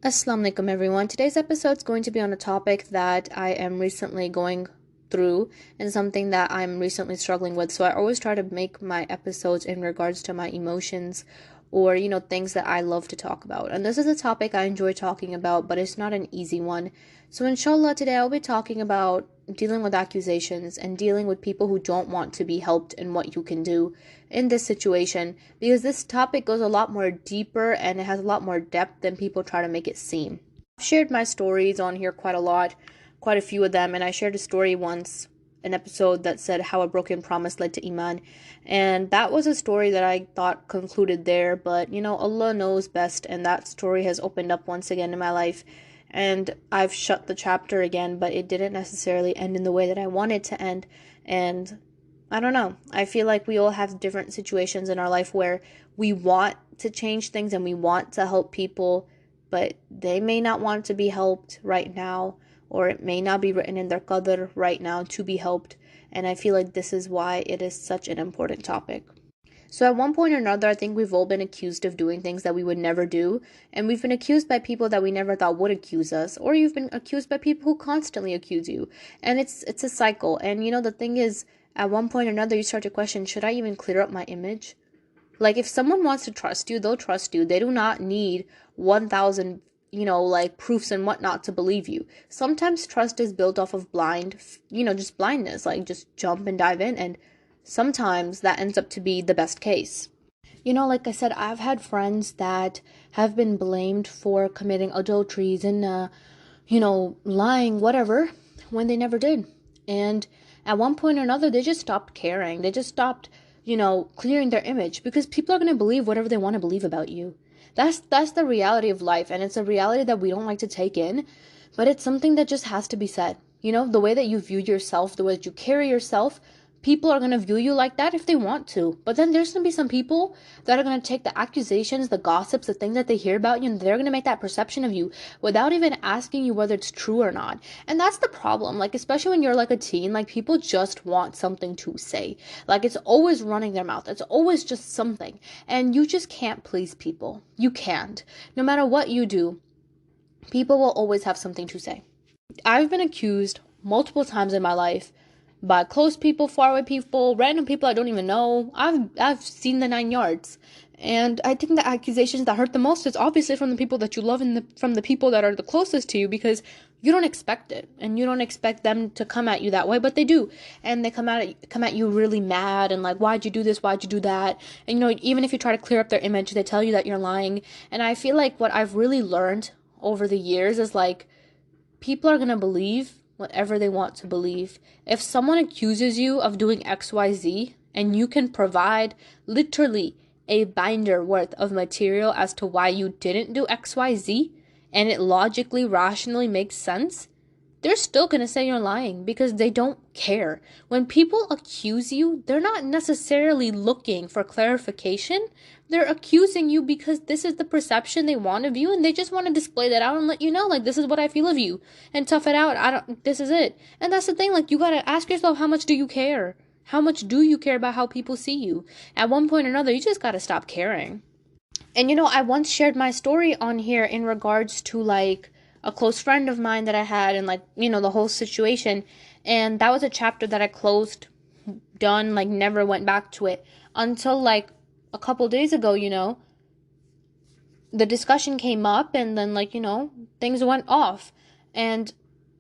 Assalamu alaikum everyone. Today's episode is going to be on a topic that I am recently going through and something that I'm recently struggling with. So I always try to make my episodes in regards to my emotions or, things that I love to talk about. And this is a topic I enjoy talking about, but it's not an easy one. So inshallah, today I'll be talking about dealing with accusations and dealing with people who don't want to be helped and what you can do in this situation, because this topic goes a lot more deeper and it has a lot more depth than people try to make it seem. I've shared my stories on here quite a lot, quite a few of them, and I shared a story once, an episode that said how a broken promise led to Iman, and that was a story that I thought concluded there, but Allah knows best, and that story has opened up once again in my life, and I've shut the chapter again, but it didn't necessarily end in the way that I wanted to end. And I don't know, I feel like we all have different situations in our life where we want to change things and we want to help people, but they may not want to be helped right now, or it may not be written in their qadr right now to be helped. And I feel like this is why it is such an important topic. So at one point or another, I think we've all been accused of doing things that we would never do. And we've been accused by people that we never thought would accuse us. Or you've been accused by people who constantly accuse you. And it's a cycle. And the thing is, at one point or another, you start to question, should I even clear up my image? Like, if someone wants to trust you, they'll trust you. They do not need 1,000, proofs and whatnot to believe you. Sometimes trust is built off of just blindness. Like, just jump and dive in, and sometimes that ends up to be the best case. Like I said, I've had friends that have been blamed for committing adulteries and, lying, whatever, when they never did. And at one point or another, they just stopped caring. They just stopped, clearing their image, because people are going to believe whatever they want to believe about you. That's the reality of life, and it's a reality that we don't like to take in, but it's something that just has to be said. The way that you view yourself, the way that you carry yourself, people are going to view you like that if they want to. But then there's going to be some people that are going to take the accusations, the gossips, the things that they hear about you, and they're going to make that perception of you without even asking you whether it's true or not. And that's the problem. Like, especially when you're like a teen, like, people just want something to say. Like, it's always running their mouth. It's always just something. And you just can't please people. You can't. No matter what you do, people will always have something to say. I've been accused multiple times in my life by close people, faraway people, random people I don't even know. I've seen the 9 yards. And I think the accusations that hurt the most is obviously from the people that you love and from the people that are the closest to you, because you don't expect it. And you don't expect them to come at you that way, but they do. And they come at you really mad and like, why'd you do this? Why'd you do that? And even if you try to clear up their image, they tell you that you're lying. And I feel like what I've really learned over the years is like, people are going to believe whatever they want to believe. If someone accuses you of doing XYZ and you can provide literally a binder worth of material as to why you didn't do XYZ, and it logically, rationally makes sense, they're still going to say you're lying because they don't care. When people accuse you, they're not necessarily looking for clarification. They're accusing you because this is the perception they want of you, and they just want to display that out and let you know, like, this is what I feel of you, and tough it out. This is it. And that's the thing, like, you got to ask yourself, how much do you care? How much do you care about how people see you? At one point or another, you just got to stop caring. And I once shared my story on here in regards to like a close friend of mine that I had, and like, the whole situation. And that was a chapter that I closed, done, like, never went back to it until like a couple days ago, the discussion came up, and then like, things went off. And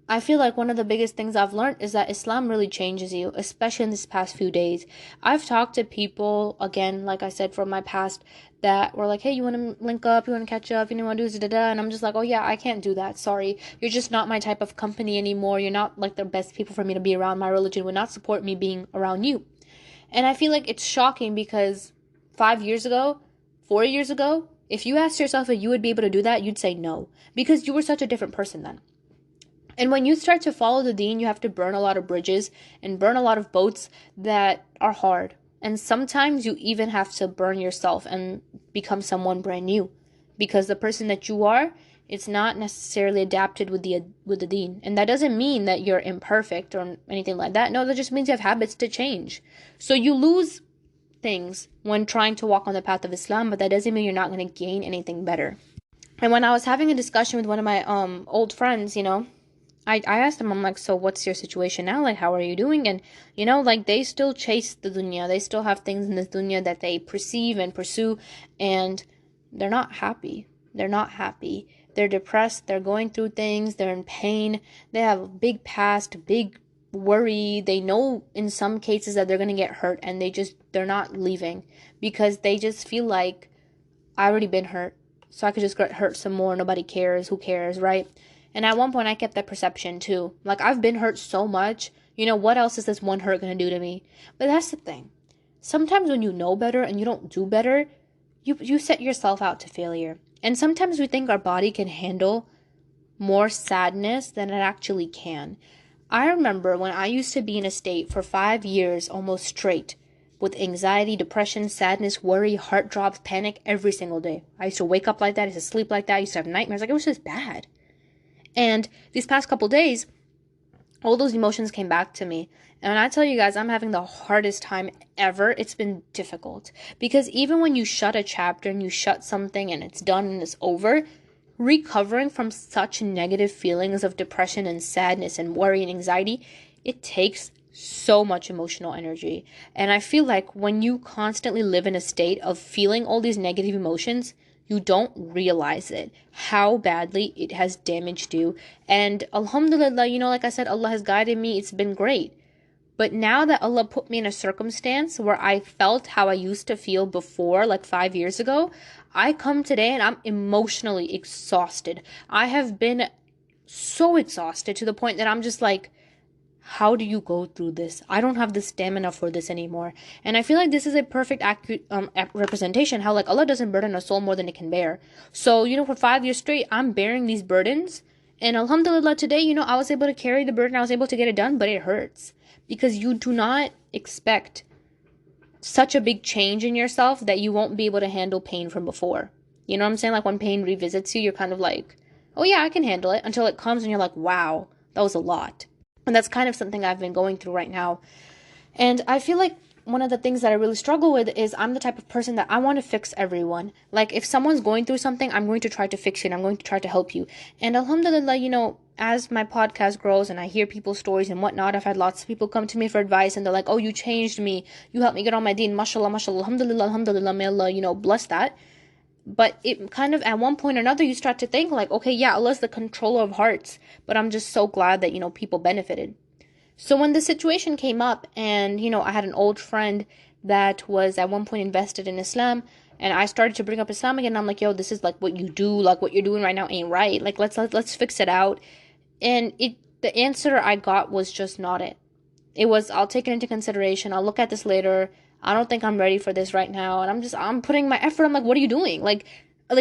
I feel like one of the biggest things I've learned is that Islam really changes you, especially in this past few days. I've talked to people, again, like I said, from my past, that were like, hey, you want to link up, you want to catch up, you want to do this, da-da, and I'm just like, oh yeah, I can't do that, sorry. You're just not my type of company anymore. You're not like the best people for me to be around. My religion would not support me being around you. And I feel like it's shocking because 5 years ago, 4 years ago, if you asked yourself if you would be able to do that, you'd say no, because you were such a different person then. And when you start to follow the deen, you have to burn a lot of bridges and burn a lot of boats that are hard. And sometimes you even have to burn yourself and become someone brand new, because the person that you are, it's not necessarily adapted with the deen. And that doesn't mean that you're imperfect or anything like that. No, that just means you have habits to change. So you lose things when trying to walk on the path of Islam, but that doesn't mean you're not going to gain anything better. And when I was having a discussion with one of my old friends, I asked them, I'm like, so what's your situation now? Like, how are you doing? And, like they still chase the dunya. They still have things in this dunya that they perceive and pursue, and they're not happy. They're not happy. They're depressed. They're going through things. They're in pain. They have a big past, big worry. They know in some cases that they're going to get hurt, and they're not leaving because they just feel like, I already been hurt, so I could just get hurt some more. Nobody cares. Who cares, right? And at one point, I kept that perception too. Like, I've been hurt so much. What else is this one hurt going to do to me? But that's the thing. Sometimes when you know better and you don't do better, you set yourself out to failure. And sometimes we think our body can handle more sadness than it actually can. I remember when I used to be in a state for 5 years almost straight with anxiety, depression, sadness, worry, heart drops, panic every single day. I used to wake up like that. I used to sleep like that. I used to have nightmares. Like, it was just bad. And these past couple days, all those emotions came back to me. And when I tell you guys, I'm having the hardest time ever, it's been difficult. Because even when you shut a chapter and you shut something and it's done and it's over, recovering from such negative feelings of depression and sadness and worry and anxiety, it takes so much emotional energy. And I feel like when you constantly live in a state of feeling all these negative emotions, you don't realize it, how badly it has damaged you. And alhamdulillah, like I said, Allah has guided me. It's been great. But now that Allah put me in a circumstance where I felt how I used to feel before, like 5 years ago, I come today and I'm emotionally exhausted. I have been so exhausted to the point that I'm just like, how do you go through this? I don't have the stamina for this anymore. And I feel like this is a perfect representation how like Allah doesn't burden a soul more than it can bear. So, for 5 years straight, I'm bearing these burdens. And alhamdulillah, today, I was able to carry the burden. I was able to get it done, but it hurts. Because you do not expect such a big change in yourself that you won't be able to handle pain from before. You know what I'm saying? Like when pain revisits you, you're kind of like, oh yeah, I can handle it. Until it comes and you're like, wow, that was a lot. And that's kind of something I've been going through right now. And I feel like one of the things that I really struggle with is I'm the type of person that I want to fix everyone. Like if someone's going through something, I'm going to try to fix it. I'm going to try to help you. And alhamdulillah, as my podcast grows and I hear people's stories and whatnot, I've had lots of people come to me for advice and they're like, oh, you changed me. You helped me get on my deen. Mashallah, mashallah, alhamdulillah, alhamdulillah, may Allah, bless that. But it kind of, at one point or another, you start to think like, okay, yeah, Allah's the controller of hearts. But I'm just so glad that, people benefited. So when the situation came up and, I had an old friend that was at one point invested in Islam, and I started to bring up Islam again, and I'm like, yo, this is like what you do, like what you're doing right now ain't right. Like, let's fix it out. And the answer I got was just not it. It was, I'll take it into consideration. I'll look at this later. I don't think I'm ready for this right now. And I'm putting my effort. I'm like, what are you doing? Like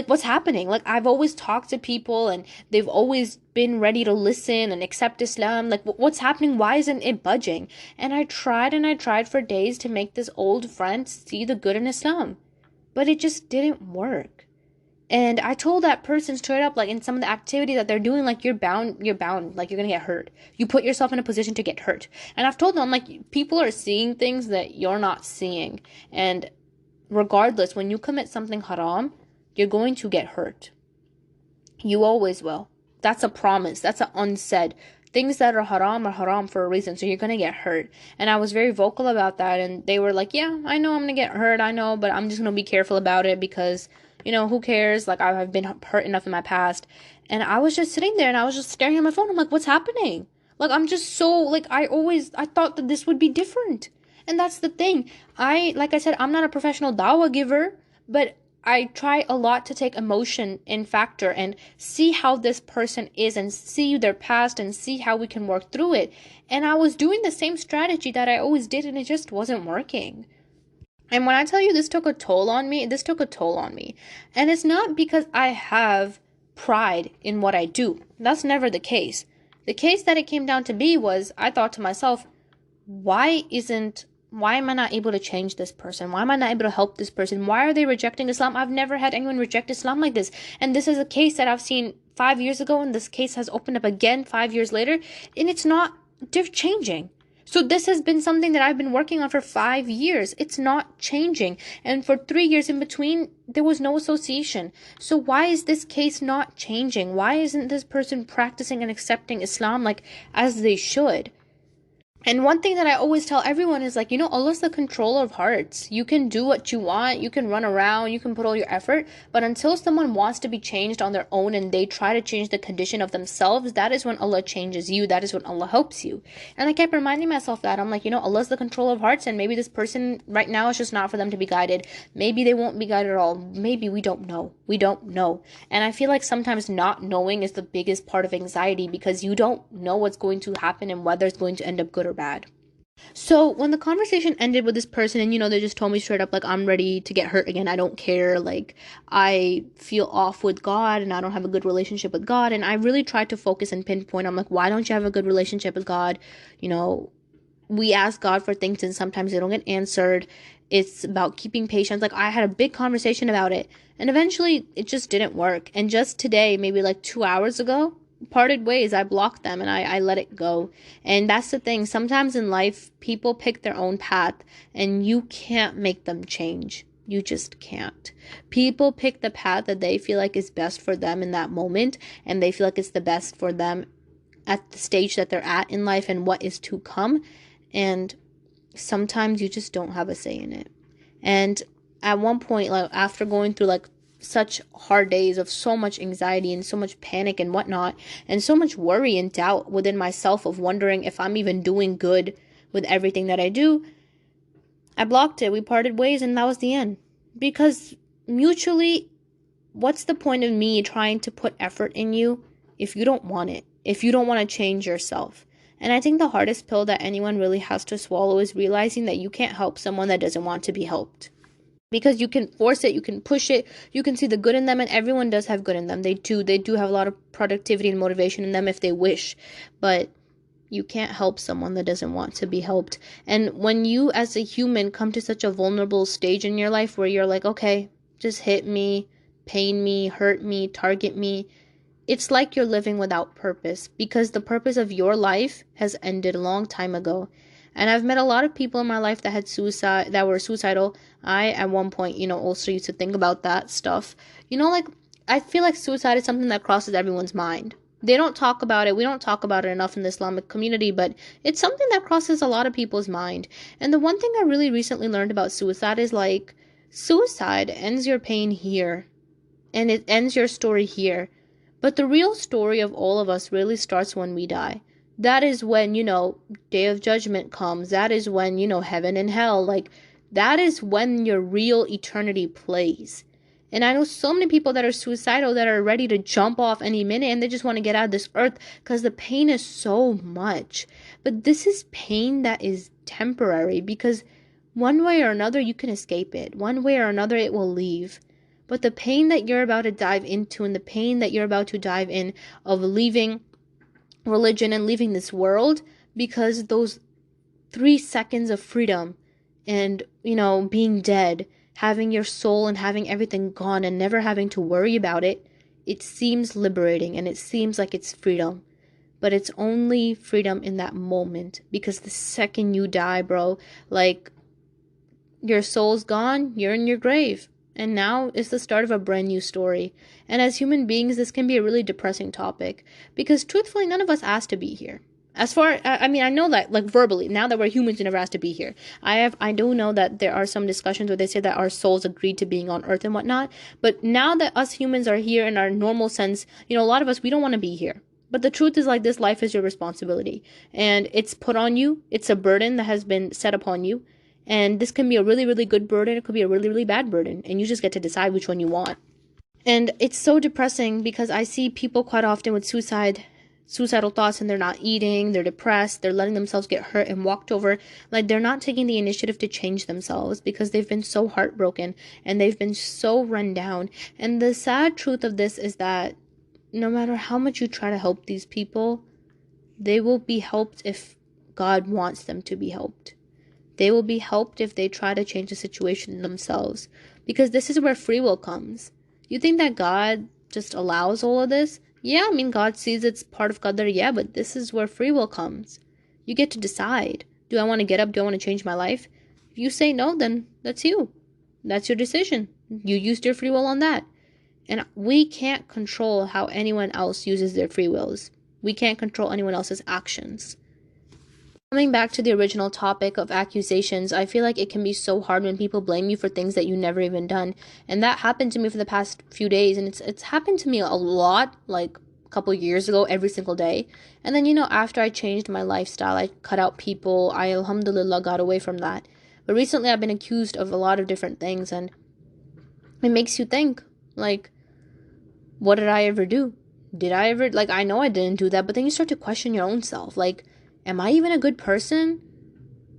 what's happening? Like, I've always talked to people and they've always been ready to listen and accept Islam. Like, what's happening? Why isn't it budging? And I tried for days to make this old friend see the good in Islam, but it just didn't work. And I told that person straight up, like, in some of the activities that they're doing, like, you're bound, like, you're gonna get hurt. You put yourself in a position to get hurt. And I've told them, like, people are seeing things that you're not seeing. And regardless, when you commit something haram, you're going to get hurt. You always will. That's a promise. That's an unsaid. Things that are haram for a reason, so you're gonna get hurt. And I was very vocal about that, and they were like, yeah, I know I'm gonna get hurt, I know, but I'm just gonna be careful about it because, who cares? Like, I've been hurt enough in my past. And I was just sitting there, and I was just staring at my phone. I'm like, what's happening? Like, I'm just so, like, I thought that this would be different. And that's the thing. Like I said, I'm not a professional dawah giver, but I try a lot to take emotion in factor and see how this person is and see their past and see how we can work through it. And I was doing the same strategy that I always did, and it just wasn't working. And when I tell you this took a toll on me. And it's not because I have pride in what I do. That's never the case. The case that it came down to be was, I thought to myself, why am I not able to change this person? Why am I not able to help this person? Why are they rejecting Islam? I've never had anyone reject Islam like this. And this is a case that I've seen 5 years ago, and this case has opened up again 5 years later, and it's not changing. So this has been something that I've been working on for 5 years. It's not changing. And for 3 years in between, there was no association. So why is this case not changing? Why isn't this person practicing and accepting Islam like as they should? And one thing that I always tell everyone is like, Allah's the controller of hearts. You can do what you want, you can run around, you can put all your effort, but until someone wants to be changed on their own and they try to change the condition of themselves, that is when Allah changes you, that is when Allah helps you. And I kept reminding myself that. I'm like, Allah's the controller of hearts, and maybe this person right now is just not for them to be guided. Maybe they won't be guided at all. Maybe we don't know. We don't know. And I feel like sometimes not knowing is the biggest part of anxiety, because you don't know what's going to happen and whether it's going to end up good or bad. So when the conversation ended with this person, and they just told me straight up, like, I'm ready to get hurt again. I don't care. Like, I feel off with God and I don't have a good relationship with God. And I really tried to focus and pinpoint. I'm like, why don't you have a good relationship with God? We ask God for things and sometimes they don't get answered. It's about keeping patience. Like, I had a big conversation about it and eventually it just didn't work. And just today, maybe like 2 hours ago, parted ways. I blocked them and I let it go. And that's the thing. Sometimes in life, people pick their own path and you can't make them change. You just can't. People pick the path that they feel like is best for them in that moment, and they feel like it's the best for them at the stage that they're at in life and what is to come. And sometimes you just don't have a say in it. And at one point, like, after going through like such hard days of so much anxiety and so much panic and whatnot, and so much worry and doubt within myself of wondering if I'm even doing good with everything that I do, I blocked it. We parted ways and that was the end. Because mutually, what's the point of me trying to put effort in you if you don't want it? If you don't want to change yourself? And I think the hardest pill that anyone really has to swallow is realizing that you can't help someone that doesn't want to be helped. Because you can force it, you can push it, you can see the good in them, and everyone does have good in them. They do have a lot of productivity and motivation in them if they wish. But you can't help someone that doesn't want to be helped. And when you as a human come to such a vulnerable stage in your life where you're like, okay, just hit me, pain me, hurt me, target me, it's like you're living without purpose, because the purpose of your life has ended a long time ago. And I've met a lot of people in my life that were suicidal. I, at one point, also used to think about that stuff. Like, I feel like suicide is something that crosses everyone's mind. They don't talk about it. We don't talk about it enough in the Islamic community, but it's something that crosses a lot of people's mind. And the one thing I really recently learned about suicide is, like, suicide ends your pain here, and it ends your story here. But the real story of all of us really starts when we die. That is when, day of judgment comes. That is when, heaven and hell, like, that is when your real eternity plays. And I know so many people that are suicidal that are ready to jump off any minute and they just want to get out of this earth because the pain is so much. But this is pain that is temporary, because one way or another you can escape it. One way or another it will leave. But the pain that you're about to dive into, and the pain that you're about to dive in of leaving religion and leaving this world, because those 3 seconds of freedom and, being dead, having your soul and having everything gone and never having to worry about it, it seems liberating and it seems like it's freedom. But it's only freedom in that moment, because the second you die, bro, like, your soul's gone, you're in your grave. And now is the start of a brand new story. And as human beings, this can be a really depressing topic, because truthfully, none of us asked to be here. I know that, like, verbally, now that we're humans, we never asked to be here. I do know that there are some discussions where they say that our souls agreed to being on earth and whatnot. But now that us humans are here in our normal sense, a lot of us, we don't want to be here. But the truth is, like, this life is your responsibility. And it's put on you. It's a burden that has been set upon you. And this can be a really, really good burden. It could be a really, really bad burden. And you just get to decide which one you want. And it's so depressing, because I see people quite often with suicidal thoughts, and they're not eating, they're depressed, they're letting themselves get hurt and walked over. Like, they're not taking the initiative to change themselves because they've been so heartbroken and they've been so run down. And the sad truth of this is that no matter how much you try to help these people, they will be helped if God wants them to be helped. They will be helped if they try to change the situation themselves, because this is where free will comes. You think that God just allows all of this? Yeah, God sees it's part of Qadr, yeah, but this is where free will comes. You get to decide. Do I want to get up? Do I want to change my life? If you say no, then that's you. That's your decision. You used your free will on that. And we can't control how anyone else uses their free wills. We can't control anyone else's actions. Coming back to the original topic of accusations, I feel like it can be so hard when people blame you for things that you never even done. And that happened to me for the past few days, and it's happened to me a lot, like a couple years ago, every single day. And then, after I changed my lifestyle, I cut out people, I alhamdulillah got away from that. But recently I've been accused of a lot of different things, and it makes you think, like, what did I ever do? Did I ever, like, I know I didn't do that, but then you start to question your own self, like, am I even a good person?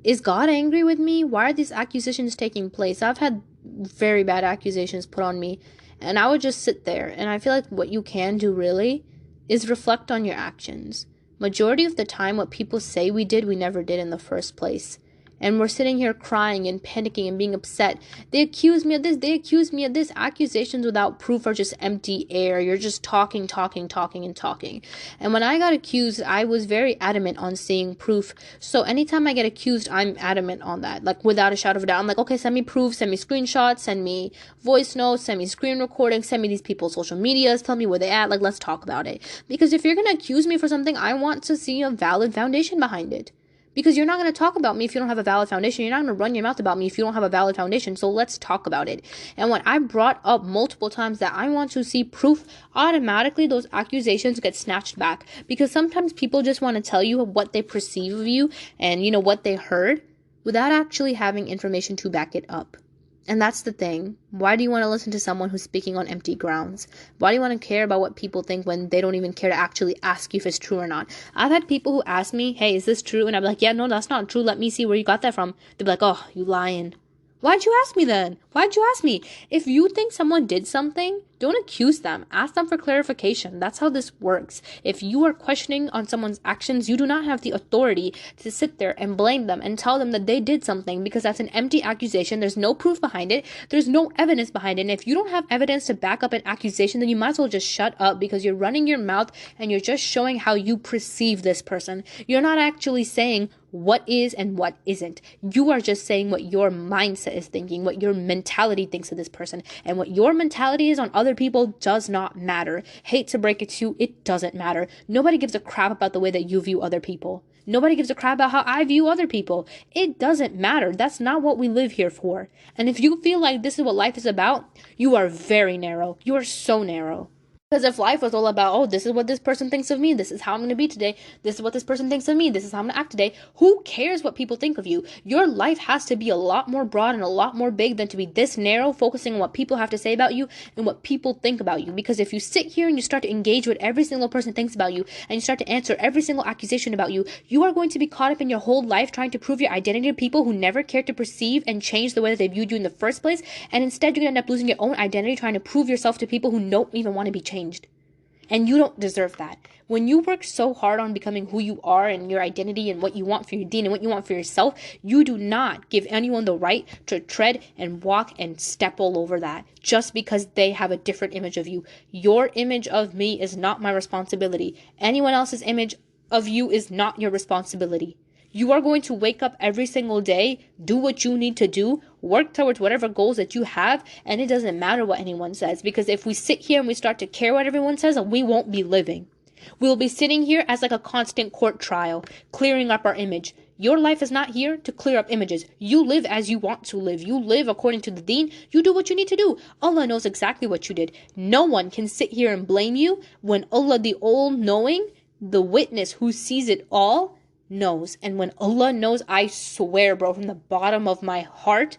Is God angry with me? Why are these accusations taking place? I've had very bad accusations put on me, and I would just sit there. And I feel like what you can do really is reflect on your actions. Majority of the time, what people say we did, we never did in the first place. And we're sitting here crying and panicking and being upset. They accuse me of this. They accuse me of this. Accusations without proof are just empty air. You're just talking. And when I got accused, I was very adamant on seeing proof. So anytime I get accused, I'm adamant on that. Like, without a shadow of a doubt. I'm like, okay, send me proof. Send me screenshots. Send me voice notes. Send me screen recordings. Send me these people's social medias. Tell me where they at. Like, let's talk about it. Because if you're going to accuse me for something, I want to see a valid foundation behind it. Because you're not going to talk about me if you don't have a valid foundation. You're not going to run your mouth about me if you don't have a valid foundation. So let's talk about it. And when I brought up multiple times that I want to see proof, automatically those accusations get snatched back. Because sometimes people just want to tell you what they perceive of you and, what they heard without actually having information to back it up. And that's the thing. Why do you want to listen to someone who's speaking on empty grounds? Why do you want to care about what people think when they don't even care to actually ask you if it's true or not? I've had people who ask me, hey, is this true? And I'd be like, yeah, no, that's not true. Let me see where you got that from. They'd be like, oh, you lying. Why'd you ask me then? Why'd you ask me? If you think someone did something, don't accuse them. Ask them for clarification. That's how this works. If you are questioning on someone's actions, you do not have the authority to sit there and blame them and tell them that they did something, because that's an empty accusation. There's no proof behind it. There's no evidence behind it. And if you don't have evidence to back up an accusation, then you might as well just shut up, because you're running your mouth and you're just showing how you perceive this person. You're not actually saying what is and what isn't. You are just saying what your mindset is thinking, what your mentality thinks of this person. And what your mentality is on other people does not matter. Hate to break it to you, it doesn't matter. Nobody gives a crap about the way that you view other people. Nobody gives a crap about how I view other people. It doesn't matter. That's not what we live here for. And if you feel like this is what life is about, you are very narrow. You are so narrow. Because if life was all about, oh, this is what this person thinks of me, this is how I'm going to be today, this is what this person thinks of me, this is how I'm going to act today, who cares what people think of you? Your life has to be a lot more broad and a lot more big than to be this narrow, focusing on what people have to say about you and what people think about you. Because if you sit here and you start to engage with every single person thinks about you, and you start to answer every single accusation about you, you are going to be caught up in your whole life trying to prove your identity to people who never cared to perceive and change the way that they viewed you in the first place. And instead, you're going to end up losing your own identity trying to prove yourself to people who don't even want to be changed. And you don't deserve that. When you work so hard on becoming who you are and your identity and what you want for your deen and what you want for yourself, you do not give anyone the right to tread and walk and step all over that just because they have a different image of you. Your image of me is not my responsibility. Anyone else's image of you is not your responsibility. You are going to wake up every single day, do what you need to do, work towards whatever goals that you have, and it doesn't matter what anyone says. Because if we sit here and we start to care what everyone says, we won't be living. We'll be sitting here as like a constant court trial, clearing up our image. Your life is not here to clear up images. You live as you want to live. You live according to the deen. You do what you need to do. Allah knows exactly what you did. No one can sit here and blame you when Allah, the all-knowing, the witness who sees it all, knows. And when Allah knows, I swear, bro, from the bottom of my heart,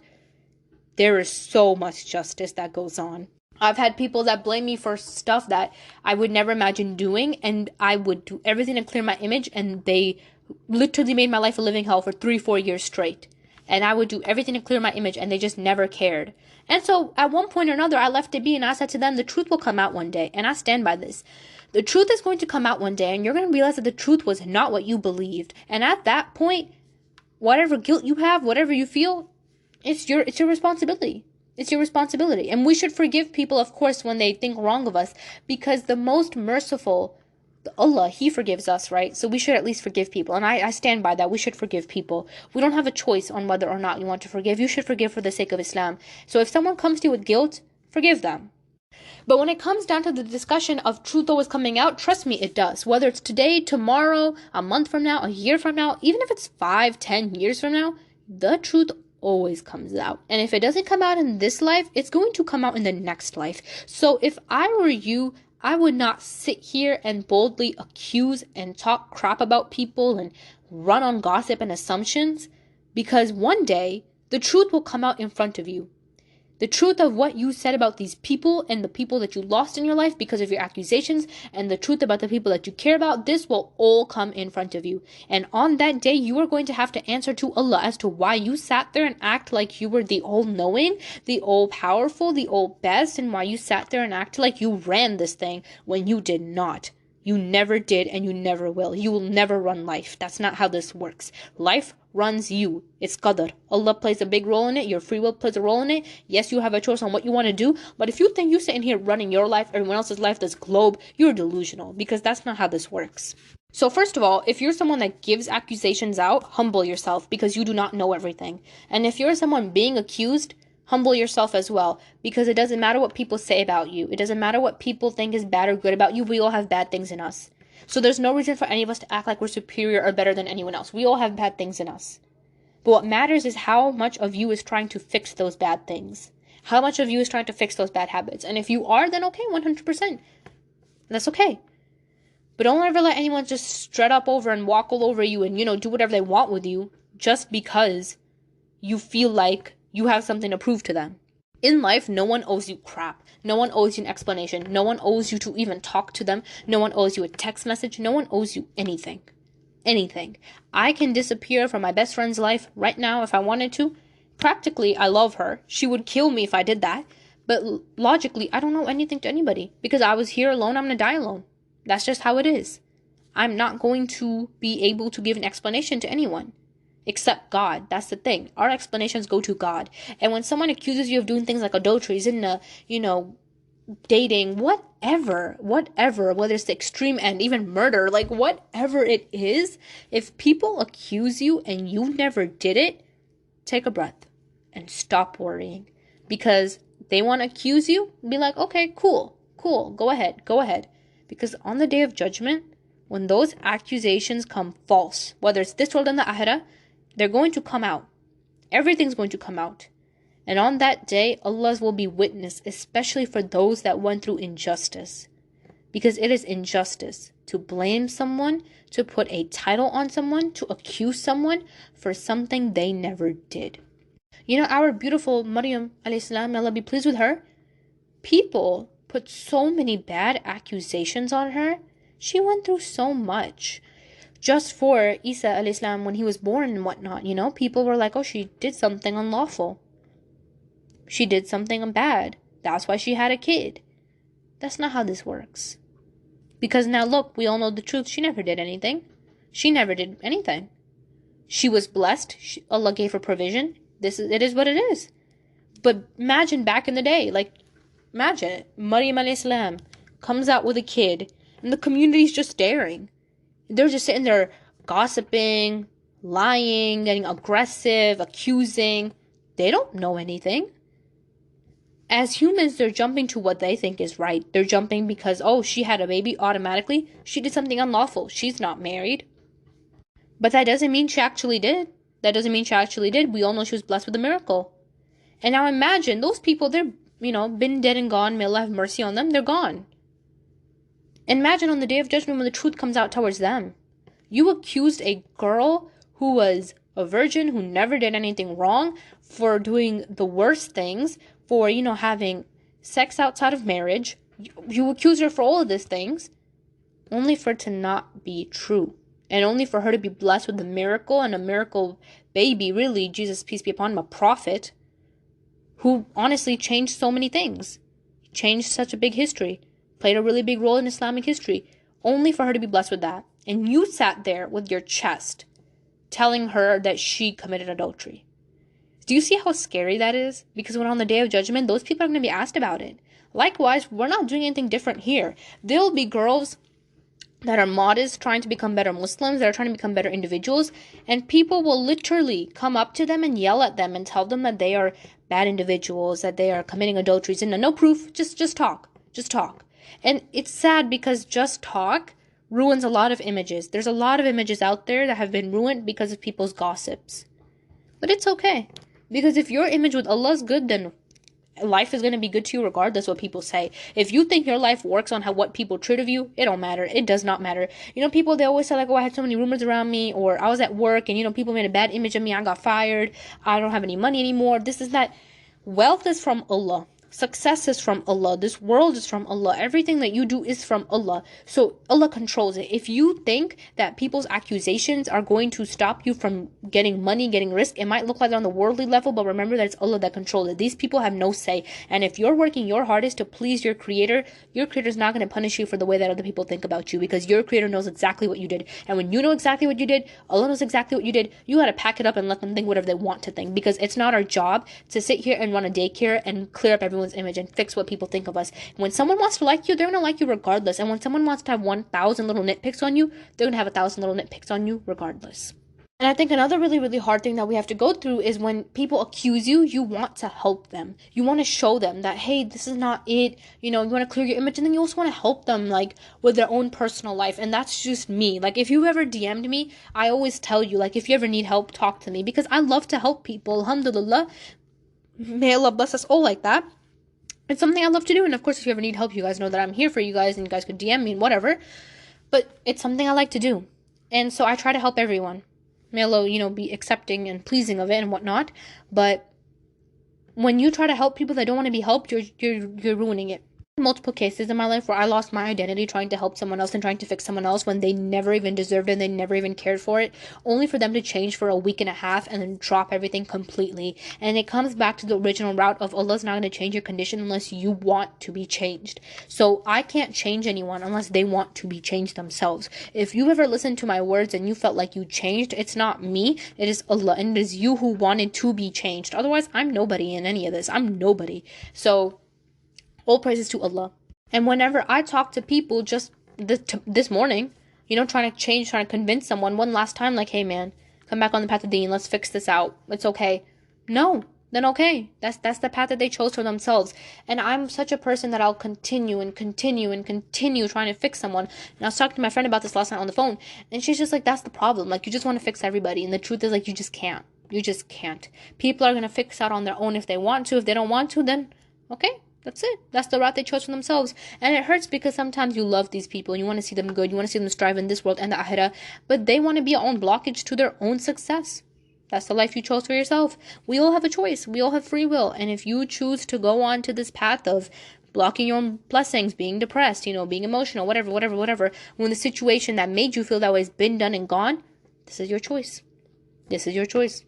there is so much justice that goes on. I've had people that blame me for stuff that I would never imagine doing, and I would do everything to clear my image, and they literally made my life a living hell for 3-4 years straight. And I would do everything to clear my image, and they just never cared. And so at one point or another, I left it be, and I said to them, the truth will come out one day, and I stand by this. The truth is going to come out one day, and you're going to realize that the truth was not what you believed. And at that point, whatever guilt you have, whatever you feel, it's your responsibility. It's your responsibility. And we should forgive people, of course, when they think wrong of us, because the most merciful Allah, He forgives us, right? So we should at least forgive people. And I stand by that. We should forgive people. We don't have a choice on whether or not you want to forgive. You should forgive for the sake of Islam. So if someone comes to you with guilt, forgive them. But when it comes down to the discussion of truth always coming out, trust me, it does. Whether it's today, tomorrow, a month from now, a year from now, even if it's 5, 10 years from now, the truth always comes out. And if it doesn't come out in this life, it's going to come out in the next life. So if I were you, I would not sit here and boldly accuse and talk crap about people and run on gossip and assumptions, because one day the truth will come out in front of you. The truth of what you said about these people and the people that you lost in your life because of your accusations, and the truth about the people that you care about, this will all come in front of you. And on that day, you are going to have to answer to Allah as to why you sat there and act like you were the all-knowing, the all-powerful, the all-best, and why you sat there and acted like you ran this thing when you did not. You never did, and you never will. You will never run life. That's not how this works. Life runs you. It's qadr. Allah plays a big role in it. Your free will plays a role in it. Yes, you have a choice on what you want to do. But if you think you're sitting here running your life, everyone else's life, this globe, you're delusional, because that's not how this works. So first of all, if you're someone that gives accusations out, humble yourself, because you do not know everything. And if you're someone being accused, humble yourself as well, because it doesn't matter what people say about you. It doesn't matter what people think is bad or good about you. We all have bad things in us. So there's no reason for any of us to act like we're superior or better than anyone else. We all have bad things in us. But what matters is how much of you is trying to fix those bad things. How much of you is trying to fix those bad habits. And if you are, then okay, 100%. That's okay. But don't ever let anyone just strut up over and walk all over you and, do whatever they want with you just because you feel like you have something to prove to them. In life, no one owes you crap. No one owes you an explanation. No one owes you to even talk to them. No one owes you a text message. No one owes you anything. Anything. I can disappear from my best friend's life right now if I wanted to. Practically, I love her. She would kill me if I did that. But logically, I don't owe anything to anybody. Because I was here alone, I'm going to die alone. That's just how it is. I'm not going to be able to give an explanation to anyone. Except God. That's the thing. Our explanations go to God. And when someone accuses you of doing things like adultery, dating, whatever, whether it's the extreme end, even murder, like whatever it is, if people accuse you and you never did it, take a breath and stop worrying. Because they want to accuse you, be like, okay, cool, go ahead. Because on the day of judgment, when those accusations come false, whether it's this world and the Akhirah, they're going to come out. Everything's going to come out. And on that day, Allah will be witness, especially for those that went through injustice. Because it is injustice to blame someone, to put a title on someone, to accuse someone for something they never did. Our beautiful Maryam, alayhi salam, may Allah be pleased with her, people put so many bad accusations on her. She went through so much. Just for Isa alayhi salam, when he was born and whatnot, people were like, oh, she did something unlawful. She did something bad. That's why she had a kid. That's not how this works. Because now look, we all know the truth. She never did anything. She never did anything. She was blessed. Allah gave her provision. It is what it is. But imagine back in the day, imagine Maryam alayhi salam comes out with a kid and the community's just staring. They're just sitting there gossiping, lying, getting aggressive, accusing. They don't know anything. As humans, they're jumping to what they think is right. They're jumping because, she had a baby automatically. She did something unlawful. She's not married. But that doesn't mean she actually did. We all know she was blessed with a miracle. And now imagine those people, they're, been dead and gone. May Allah have mercy on them. They're gone. Imagine on the day of judgment when the truth comes out towards them. You accused a girl who was a virgin, who never did anything wrong, for doing the worst things, for, having sex outside of marriage. You accuse her for all of these things, only for it to not be true. And only for her to be blessed with a miracle, and a miracle baby, really, Jesus, peace be upon him, a prophet, who honestly changed so many things. Changed such a big history. Played a really big role in Islamic history, only for her to be blessed with that. And you sat there with your chest telling her that she committed adultery. Do you see how scary that is? Because when on the day of judgment, those people are going to be asked about it. Likewise, we're not doing anything different here. There'll be girls that are modest, trying to become better Muslims, that are trying to become better individuals, and people will literally come up to them and yell at them and tell them that they are bad individuals, that they are committing adulteries, and no proof, just talk, just talk. And it's sad because just talk ruins a lot of images. There's a lot of images out there that have been ruined because of people's gossips. But it's okay, because if your image with Allah is good, then life is going to be good to you regardless what people say. If you think your life works on what people treat of you, it don't matter. It does not matter. People, they always say like, oh, I had so many rumors around me, or I was at work and people made a bad image of me, I got fired, I don't have any money anymore, this is that. Wealth is from Allah. Success is from Allah. This world is from Allah. Everything that you do is from Allah. So Allah controls it. If you think that people's accusations are going to stop you from getting money, getting risk, it might look like they're on the worldly level, but remember that it's Allah that controls it. These people have no say. And if you're working your hardest to please your Creator is not going to punish you for the way that other people think about you, because your Creator knows exactly what you did. And when you know exactly what you did, Allah knows exactly what you did, you got to pack it up and let them think whatever they want to think, because it's not our job to sit here and run a daycare and clear up everyone's image and fix what people think of us. When someone wants to like you, they're going to like you regardless. And when someone wants to have 1,000 little nitpicks on you, they're going to have 1,000 little nitpicks on you regardless. And I think another really, really hard thing that we have to go through is when people accuse you, you want to help them. You want to show them that, hey, this is not it. You want to clear your image, and then you also want to help them, like, with their own personal life. And that's just me. Like, if you ever DM'd me, I always tell you, like, if you ever need help, talk to me, because I love to help people. Alhamdulillah. May Allah bless us all like that. It's something I love to do, and of course, if you ever need help, you guys know that I'm here for you guys, and you guys could DM me and whatever. But it's something I like to do, and so I try to help everyone. May Allah, be accepting and pleasing of it and whatnot. But when you try to help people that don't want to be helped, you're ruining it. Multiple cases in my life where I lost my identity trying to help someone else and trying to fix someone else when they never even deserved it and they never even cared for it, only for them to change for a week and a half and then drop everything completely. And it comes back to the original route of Allah's not going to change your condition unless you want to be changed. So I can't change anyone unless they want to be changed themselves. If you ever listened to my words and you felt like you changed, it's not me, it is Allah, and it is you who wanted to be changed. Otherwise, I'm nobody in any of this. I'm nobody. So all praises to Allah. And whenever I talk to people, just this morning, trying to convince someone one last time, like, hey man, come back on the path of deen, let's fix this out, it's okay. No, then okay. That's the path that they chose for themselves. And I'm such a person that I'll continue trying to fix someone. And I was talking to my friend about this last night on the phone, and she's just like, that's the problem. Like, you just want to fix everybody. And the truth is, like, you just can't. You just can't. People are going to fix out on their own if they want to. If they don't want to, then okay. That's it. That's the route they chose for themselves. And it hurts because sometimes you love these people and you want to see them good. You want to see them strive in this world and the akhirah. But they want to be on blockage to their own success. That's the life you chose for yourself. We all have a choice. We all have free will. And if you choose to go on to this path of blocking your own blessings, being depressed, being emotional, whatever, when the situation that made you feel that way has been done and gone, this is your choice. This is your choice.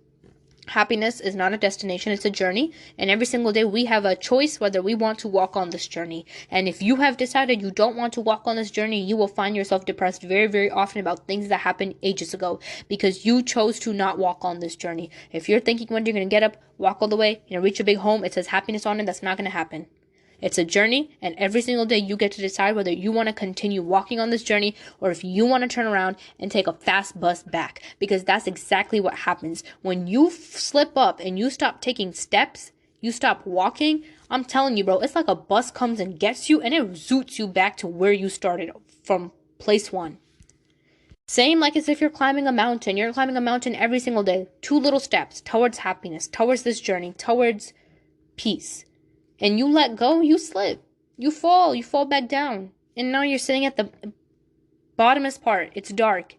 Happiness is not a destination, it's a journey. And every single day we have a choice whether we want to walk on this journey. And if you have decided you don't want to walk on this journey, you will find yourself depressed very, very often about things that happened ages ago because you chose to not walk on this journey. If you're thinking one day you're going to get up, walk all the way, reach a big home, it says happiness on it, that's not going to happen. It's a journey, and every single day you get to decide whether you want to continue walking on this journey or if you want to turn around and take a fast bus back, because that's exactly what happens. When you slip up and you stop taking steps, you stop walking, I'm telling you, bro, it's like a bus comes and gets you and it zoots you back to where you started from place one. Same like as if you're climbing a mountain. You're climbing a mountain every single day. 2 little steps towards happiness, towards this journey, towards peace. And you let go, you slip. You fall back down. And now you're sitting at the bottomest part. It's dark.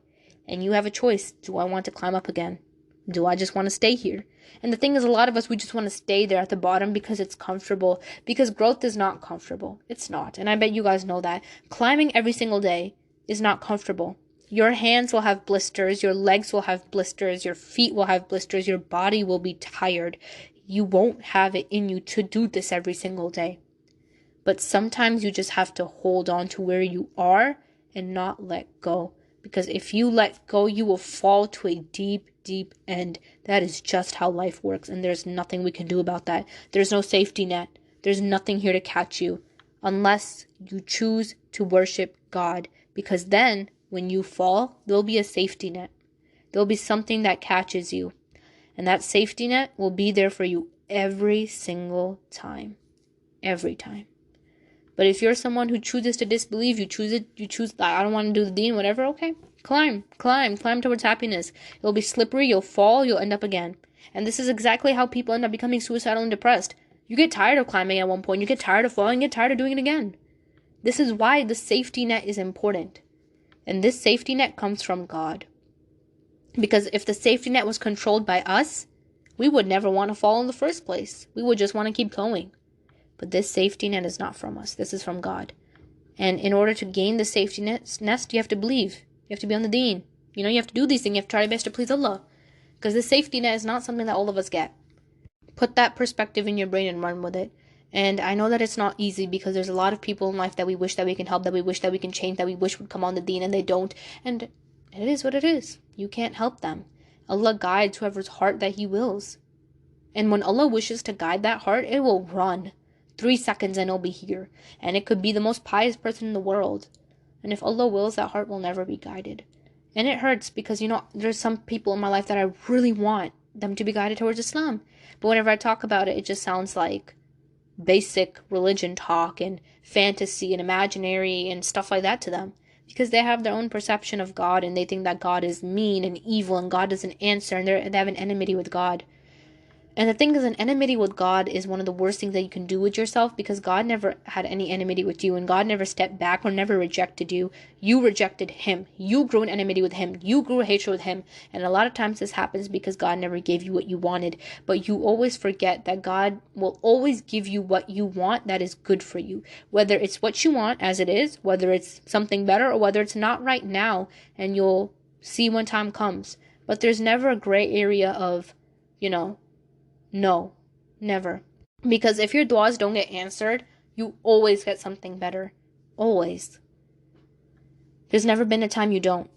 And you have a choice. Do I want to climb up again? Do I just want to stay here? And the thing is, a lot of us, we just want to stay there at the bottom because it's comfortable. Because growth is not comfortable. It's not. And I bet you guys know that. Climbing every single day is not comfortable. Your hands will have blisters. Your legs will have blisters. Your feet will have blisters. Your body will be tired. You won't have it in you to do this every single day. But sometimes you just have to hold on to where you are and not let go. Because if you let go, you will fall to a deep, deep end. That is just how life works. And there's nothing we can do about that. There's no safety net. There's nothing here to catch you. Unless you choose to worship God. Because then, when you fall, there'll be a safety net. There'll be something that catches you. And that safety net will be there for you every single time. Every time. But if you're someone who chooses to disbelieve, you choose, I don't want to do the deen, whatever, okay. Climb towards happiness. It'll be slippery, you'll fall, you'll end up again. And this is exactly how people end up becoming suicidal and depressed. You get tired of climbing at one point, you get tired of falling, you get tired of doing it again. This is why the safety net is important. And this safety net comes from God. Because if the safety net was controlled by us, we would never want to fall in the first place. We would just want to keep going. But this safety net is not from us. This is from God. And in order to gain the safety nest, you have to believe. You have to be on the deen. You have to do these things. You have to try your best to please Allah. Because the safety net is not something that all of us get. Put that perspective in your brain and run with it. And I know that it's not easy because there's a lot of people in life that we wish that we can help, that we wish that we can change, that we wish would come on the deen, and they don't. And it is what it is. You can't help them. Allah guides whoever's heart that He wills. And when Allah wishes to guide that heart, it will run. 3 seconds and it'll be here. And it could be the most pious person in the world. And if Allah wills, that heart will never be guided. And it hurts because, there's some people in my life that I really want them to be guided towards Islam. But whenever I talk about it, it just sounds like basic religion talk and fantasy and imaginary and stuff like that to them. Because they have their own perception of God and they think that God is mean and evil and God doesn't answer and they have an enmity with God. And the thing is, an enmity with God is one of the worst things that you can do with yourself because God never had any enmity with you and God never stepped back or never rejected you. You rejected Him. You grew an enmity with Him. You grew a hatred with Him. And a lot of times this happens because God never gave you what you wanted. But you always forget that God will always give you what you want that is good for you. Whether it's what you want as it is, whether it's something better, or whether it's not right now. And you'll see when time comes. But there's never a gray area of, no, never. Because if your du'as don't get answered, you always get something better. Always. There's never been a time you don't.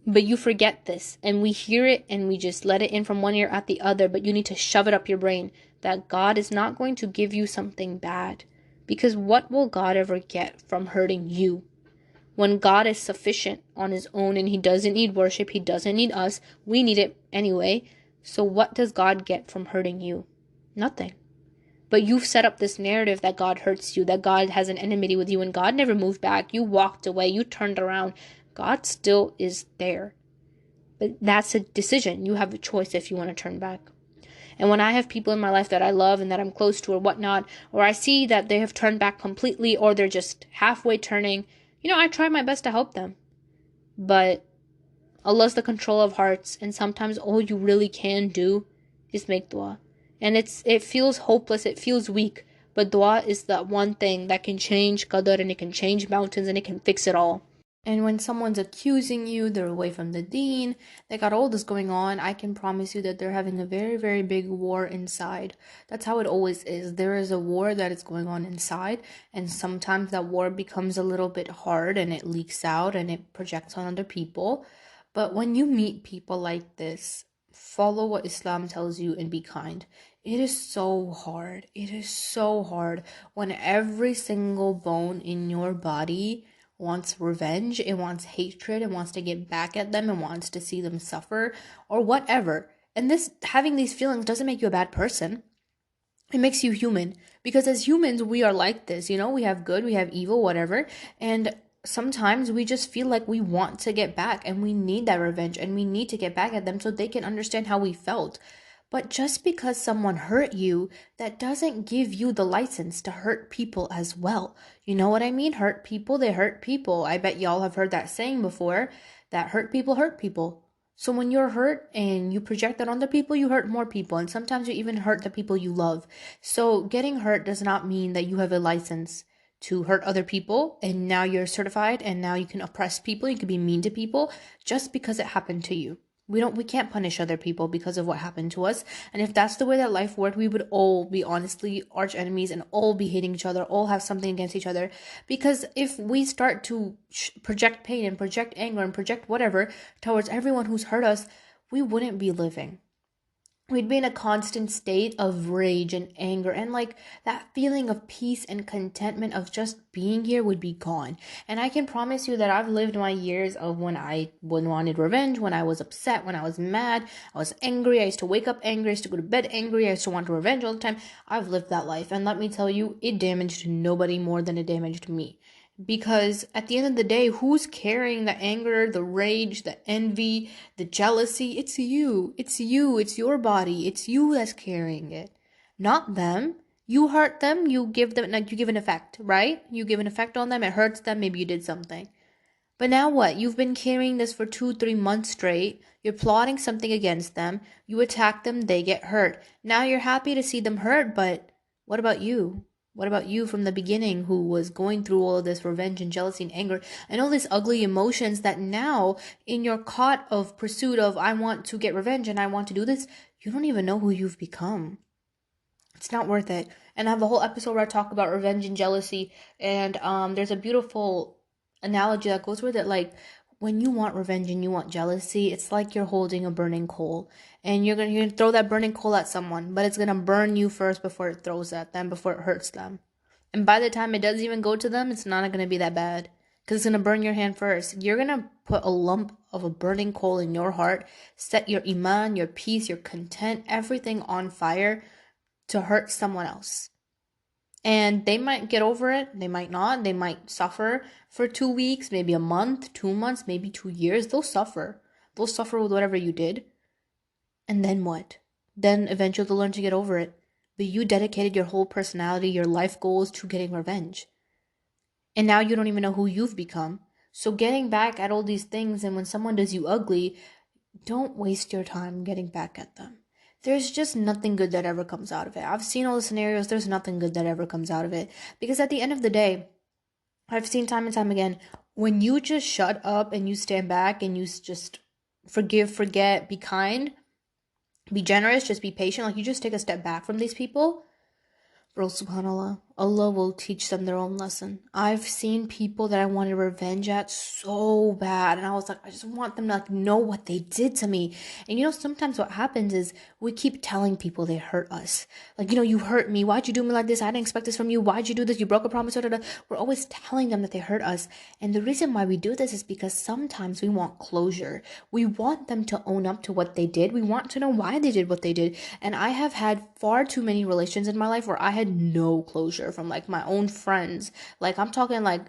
But you forget this. And we hear it and we just let it in from one ear at the other. But you need to shove it up your brain. That God is not going to give you something bad. Because what will God ever get from hurting you? When God is sufficient on His own and He doesn't need worship, He doesn't need us. We need it anyway. So what does God get from hurting you? Nothing. But you've set up this narrative that God hurts you, that God has an enmity with you, and God never moved back. You walked away, you turned around. God still is there. But that's a decision. You have a choice if you want to turn back. And when I have people in my life that I love and that I'm close to or whatnot, or I see that they have turned back completely or they're just halfway turning, I try my best to help them. But Allah's the controller of hearts, and sometimes all you really can do is make dua. And it feels hopeless, it feels weak, but dua is that one thing that can change qadar and it can change mountains and it can fix it all. And when someone's accusing you, they're away from the deen, they got all this going on, I can promise you that they're having a very, very big war inside. That's how it always is. There is a war that is going on inside, and sometimes that war becomes a little bit hard and it leaks out and it projects on other people. But when you meet people like this, follow what Islam tells you and be kind. It is so hard. It is so hard when every single bone in your body wants revenge, it wants hatred, it wants to get back at them, it wants to see them suffer or whatever. And having these feelings doesn't make you a bad person. It makes you human, because as humans we are like this, we have good, we have evil, whatever, and sometimes we just feel like we want to get back and we need that revenge and we need to get back at them so they can understand how we felt. But just because someone hurt you, that doesn't give you the license to hurt people as well. You know what I mean? Hurt people, they hurt people. I bet y'all have heard that saying before, that hurt people hurt people. So when you're hurt and you project that onto people, you hurt more people. And sometimes you even hurt the people you love. So getting hurt does not mean that you have a license to hurt other people and now you're certified and now you can oppress people, you can be mean to people just because it happened to you. We can't punish other people because of what happened to us. And if that's the way that life worked, we would all be honestly arch enemies and all be hating each other, all have something against each other. Because if we start to project pain and project anger and project whatever towards everyone who's hurt us, we wouldn't be living. we'd be in a constant state of rage and anger, and like that feeling of peace and contentment of just being here would be gone. And I can promise you that I've lived my years of when wanted revenge, when I was upset, when I was mad, I was angry, I used to wake up angry, I used to go to bed angry, I used to want revenge all the time. I've lived that life, and let me tell you, it damaged nobody more than it damaged me. Because at the end of the day, who's carrying the anger, the rage, the envy, the jealousy? It's you. It's you. It's your body. It's you that's carrying it, not them. You hurt them, you give them, like, you give an effect, right? You give an effect on them, it hurts them, maybe you did something. But now what? You've been carrying this for 2, 3 months straight. You're plotting something against them. You attack them, they get hurt. Now you're happy to see them hurt, but what about you? What about you from the beginning, who was going through all of this revenge and jealousy and anger and all these ugly emotions, that now in your caught of pursuit of, I want to get revenge and I want to do this, you don't even know who you've become. It's not worth it. And I have a whole episode where I talk about revenge and jealousy. And there's a beautiful analogy that goes with it. Like, when you want revenge and you want jealousy, it's like you're holding a burning coal. And you're gonna throw that burning coal at someone, but it's gonna burn you first before it throws at them, before it hurts them. And by the time it does even go to them, it's not gonna be that bad. Because it's gonna burn your hand first. You're gonna put a lump of a burning coal in your heart, set your iman, your peace, your content, everything on fire to hurt someone else. And they might get over it, they might not, they might suffer for 2 weeks, maybe a month, 2 months, maybe 2 years. They'll suffer. They'll suffer with whatever you did. And then what? Then eventually they'll learn to get over it. But you dedicated your whole personality, your life goals to getting revenge. And now you don't even know who you've become. So getting back at all these things, and when someone does you ugly, don't waste your time getting back at them. There's just nothing good that ever comes out of it. I've seen all the scenarios. There's nothing good that ever comes out of it. Because at the end of the day, I've seen time and time again, when you just shut up and you stand back and you just forgive, forget, be kind, be generous, just be patient, like you just take a step back from these people, bro, subhanAllah, Allah will teach them their own lesson. I've seen people that I wanted revenge at so bad, and I was like, I just want them to like know what they did to me. And you know, sometimes what happens is we keep telling people they hurt us. Like, you know, you hurt me. Why'd you do me like this? I didn't expect this from you. Why'd you do this? You broke a promise. Da, da, da. We're always telling them that they hurt us. And the reason why we do this is because sometimes we want closure. We want them to own up to what they did. We want to know why they did what they did. And I have had far too many relations in my life where I had no closure from like my own friends. Like, I'm talking like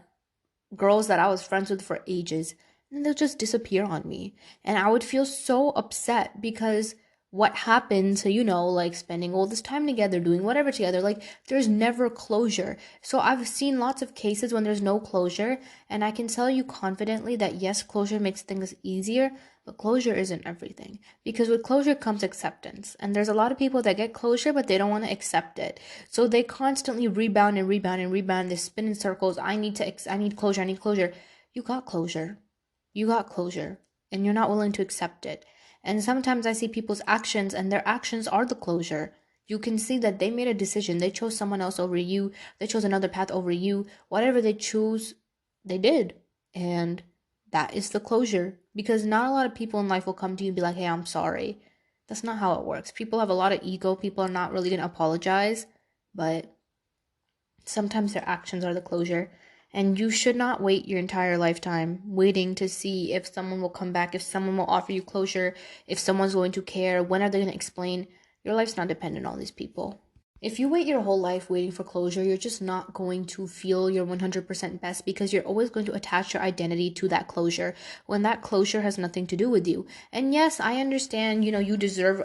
girls that I was friends with for ages, and they'll just disappear on me. And I would feel so upset because what happened to, you know, like spending all this time together, doing whatever together, like there's never closure. So I've seen lots of cases when there's no closure, and I can tell you confidently that yes, closure makes things easier, but closure isn't everything. Because with closure comes acceptance. And there's a lot of people that get closure, but they don't want to accept it. So they constantly rebound and rebound and rebound. They spin in circles. I need closure. I need closure. You got closure. You got closure. And you're not willing to accept it. And sometimes I see people's actions, and their actions are the closure. You can see that they made a decision. They chose someone else over you. They chose another path over you. Whatever they choose, they did. And that is the closure. Because not a lot of people in life will come to you and be like, hey, I'm sorry. That's not how it works. People have a lot of ego. People are not really going to apologize. But sometimes their actions are the closure. And you should not wait your entire lifetime waiting to see if someone will come back, if someone will offer you closure, if someone's going to care, when are they going to explain. Your life's not dependent on these people. If you wait your whole life waiting for closure, you're just not going to feel your 100% best, because you're always going to attach your identity to that closure when that closure has nothing to do with you. And yes, I understand, you know, you deserve,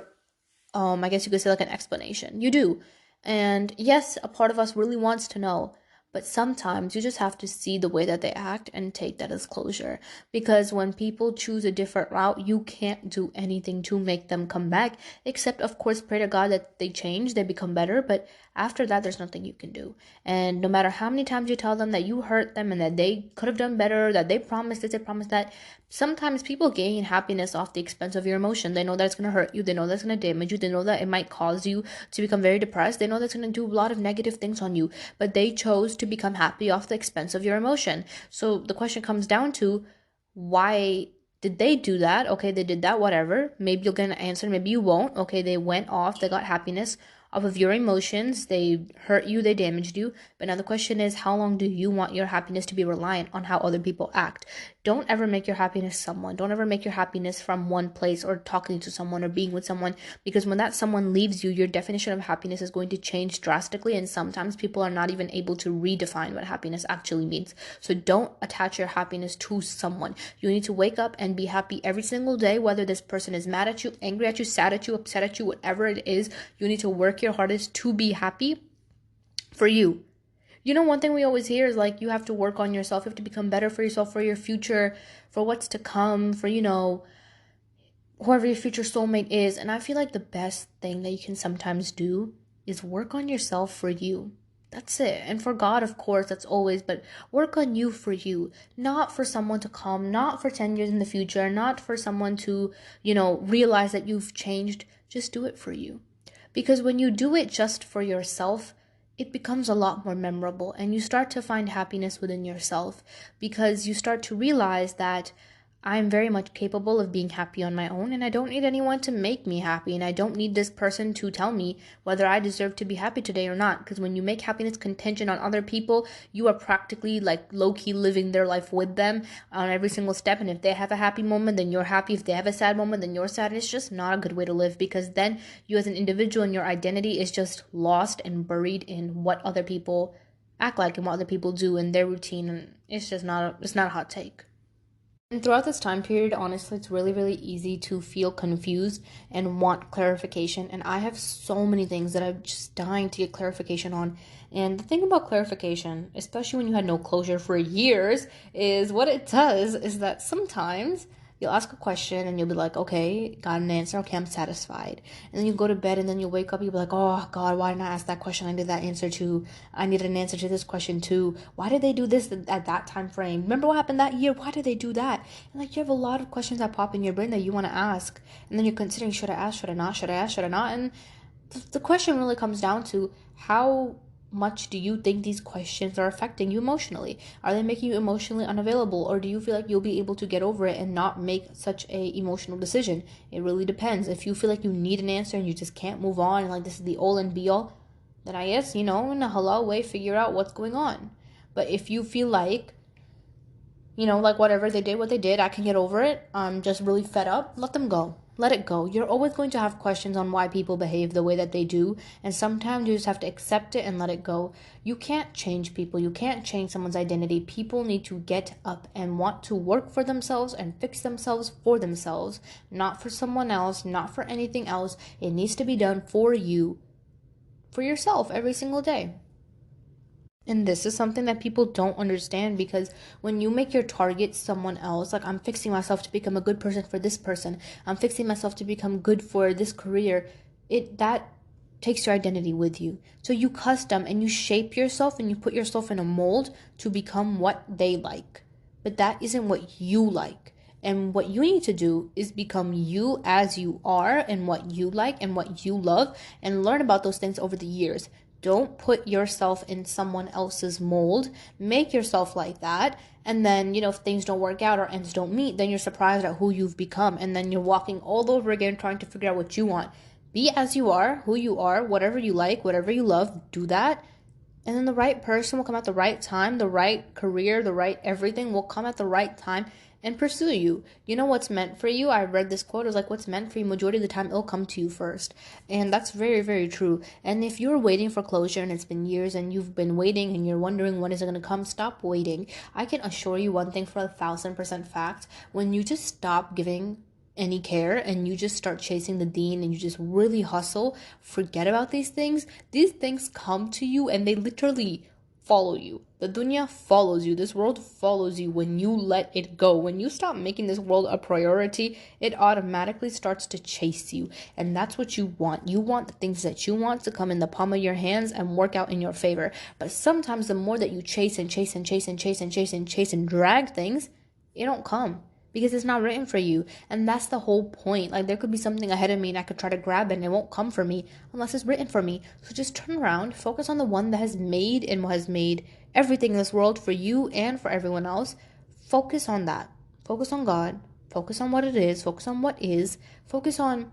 I guess you could say like an explanation. You do. And yes, a part of us really wants to know. But sometimes you just have to see the way that they act and take that as closure. Because when people choose a different route, you can't do anything to make them come back. Except, of course, pray to God that they change, they become better. But after that, there's nothing you can do. And no matter how many times you tell them that you hurt them and that they could have done better, that they promised this, they promised that, sometimes people gain happiness off the expense of your emotion. They know that it's going to hurt you. They know that's going to damage you. They know that it might cause you to become very depressed. They know that's going to do a lot of negative things on you. But they chose to become happy off the expense of your emotion. So the question comes down to, why Did they do that? Okay, they did that, whatever. Maybe you'll get an answer, maybe you won't. Okay, they went off, they got happiness off of your emotions, they hurt you, they damaged you. But now the question is, how long do you want your happiness to be reliant on how other people act? Don't ever make your happiness someone. Don't ever make your happiness from one place or talking to someone or being with someone, because when that someone leaves you, your definition of happiness is going to change drastically, and sometimes people are not even able to redefine what happiness actually means. So don't attach your happiness to someone. You need to wake up and be happy every single day, whether this person is mad at you, angry at you, sad at you, upset at you, whatever it is. You need to work your hardest to be happy for you. You know, one thing we always hear is like, you have to work on yourself, you have to become better for yourself, for your future, for what's to come, for, whoever your future soulmate is. And I feel like the best thing that you can sometimes do is work on yourself for you. That's it. And for God, of course, that's always, but work on you for you, not for someone to come, not for 10 years in the future, not for someone to, realize that you've changed. Just do it for you. Because when you do it just for yourself, it becomes a lot more memorable, and you start to find happiness within yourself, because you start to realize that I'm very much capable of being happy on my own, and I don't need anyone to make me happy, and I don't need this person to tell me whether I deserve to be happy today or not. Because when you make happiness contingent on other people, you are practically like low-key living their life with them on every single step. And if they have a happy moment, then you're happy. If they have a sad moment, then you're sad. And it's just not a good way to live, because then you as an individual and your identity is just lost and buried in what other people act like and what other people do in their routine. And it's just not a hot take. And throughout this time period, honestly, it's really, really easy to feel confused and want clarification. And I have so many things that I'm just dying to get clarification on. And the thing about clarification, especially when you had no closure for years, is what it does is that sometimes you'll ask a question and you'll be like, okay, got an answer. Okay, I'm satisfied. And then you go to bed and then you wake up, you'll be like, oh God, why didn't I ask that question? I need that answer too. I need an answer to this question too. Why did they do this at that time frame? Remember what happened that year? Why did they do that? And like, you have a lot of questions that pop in your brain that you want to ask. And then you're considering, should I ask, should I not? Should I ask, should I not? And the question really comes down to, how much do you think these questions are affecting you emotionally? Are they making you emotionally unavailable, or do you feel like you'll be able to get over it and not make such a emotional decision? It really depends. If you feel like you need an answer and you just can't move on, and like this is the all and be all, then I guess, in a halal way, figure out what's going on. But if you feel like, like whatever they did, what they did, I can get over it, I'm just really fed up, let them go. Let it go. You're always going to have questions on why people behave the way that they do, and sometimes you just have to accept it and let it go. You can't change people. You can't change someone's identity. People need to get up and want to work for themselves and fix themselves for themselves, not for someone else, not for anything else. It needs to be done for you, for yourself every single day. And this is something that people don't understand, because when you make your target someone else, like, I'm fixing myself to become a good person for this person, I'm fixing myself to become good for this career, that takes your identity with you. So you custom and you shape yourself and you put yourself in a mold to become what they like. But that isn't what you like. And what you need to do is become you as you are, and what you like and what you love, and learn about those things over the years. Don't put yourself in someone else's mold. Make yourself like that. And then, if things don't work out or ends don't meet, then you're surprised at who you've become. And then you're walking all over again trying to figure out what you want. Be as you are, who you are, whatever you like, whatever you love, do that. And then the right person will come at the right time. The right career, the right everything will come at the right time and pursue you. You know what's meant for you? I read this quote. It was like, what's meant for you, majority of the time, it'll come to you first. And that's very, very true. And if you're waiting for closure and it's been years and you've been waiting and you're wondering when is it going to come, stop waiting. I can assure you one thing for 1,000% fact. When you just stop giving any care and you just start chasing the deen and you just really hustle, forget about these things come to you and they literally follow you. The dunya follows you. This world follows you when you let it go. When you stop making this world a priority, it automatically starts to chase you. And that's what you want. You want the things that you want to come in the palm of your hands and work out in your favor. But sometimes the more that you chase and chase and chase and chase and chase and chase and drag things, it don't come. Because it's not written for you. And that's the whole point. Like, there could be something ahead of me and I could try to grab it and it won't come for me unless it's written for me. So just turn around, focus on the one that has made everything in this world for you and for everyone else. Focus on that. Focus on God. Focus on what it is. Focus on what is. Focus on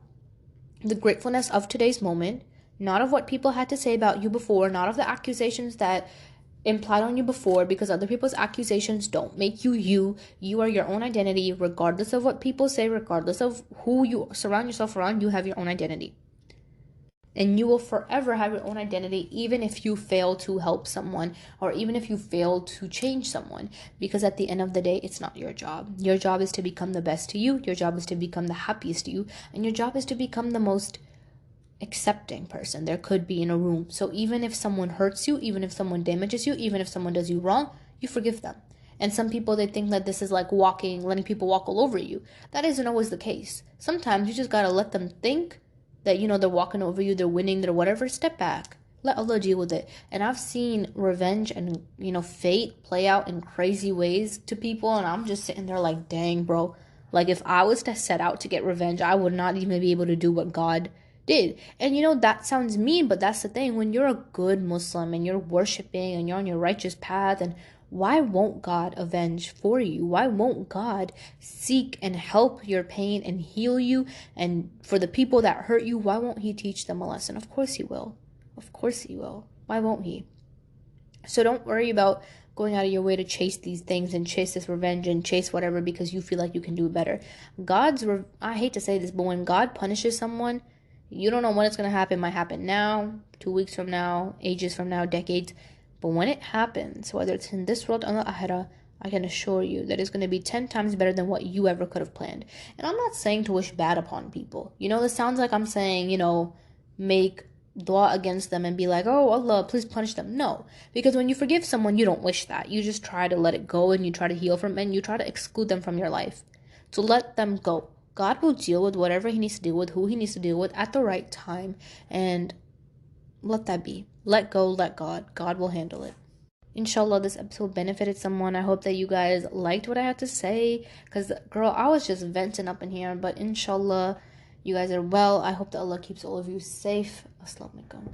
the gratefulness of today's moment, not of what people had to say about you before, not of the accusations that implied on you before, because other people's accusations don't make you you. You are your own identity, regardless of what people say, regardless of who you surround yourself around. You have your own identity, and you will forever have your own identity, even if you fail to help someone, or even if you fail to change someone, because at the end of the day, it's not your job. Your job is to become the best to you. Your job is to become the happiest to you, and your job is to become the most accepting person there could be in a room. So even if someone hurts you, even if someone damages you, even if someone does you wrong, you forgive them. And some people, they think that this is like letting people walk all over you. That isn't always the case. Sometimes you just gotta let them think that, they're walking over you, they're winning, they're whatever. Step back. Let Allah deal with it. And I've seen revenge and, fate play out in crazy ways to people. And I'm just sitting there like, dang, bro. Like, if I was to set out to get revenge, I would not even be able to do what God did. And that sounds mean, but that's the thing. When you're a good Muslim and you're worshiping and you're on your righteous path, and why won't God avenge for you? Why won't God seek and help your pain and heal you? And for the people that hurt you, why won't he teach them a lesson? Of course he will. Of course he will. Why won't he? So don't worry about going out of your way to chase these things and chase this revenge and chase whatever because you feel like you can do better. I hate to say this, but when God punishes someone, you don't know when it's going to happen. It might happen now, 2 weeks from now, ages from now, decades. But when it happens, whether it's in this world or the Akhirah, I can assure you that it's going to be 10 times better than what you ever could have planned. And I'm not saying to wish bad upon people. This sounds like I'm saying, make dua against them and be like, oh, Allah, please punish them. No. Because when you forgive someone, you don't wish that. You just try to let it go and you try to heal from it and you try to exclude them from your life. So let them go. God will deal with whatever he needs to deal with, who he needs to deal with at the right time, and let that be. Let go, let God. God will handle it. Inshallah, this episode benefited someone. I hope that you guys liked what I had to say, because, girl, I was just venting up in here, but inshallah, you guys are well. I hope that Allah keeps all of you safe. Assalamu alaikum.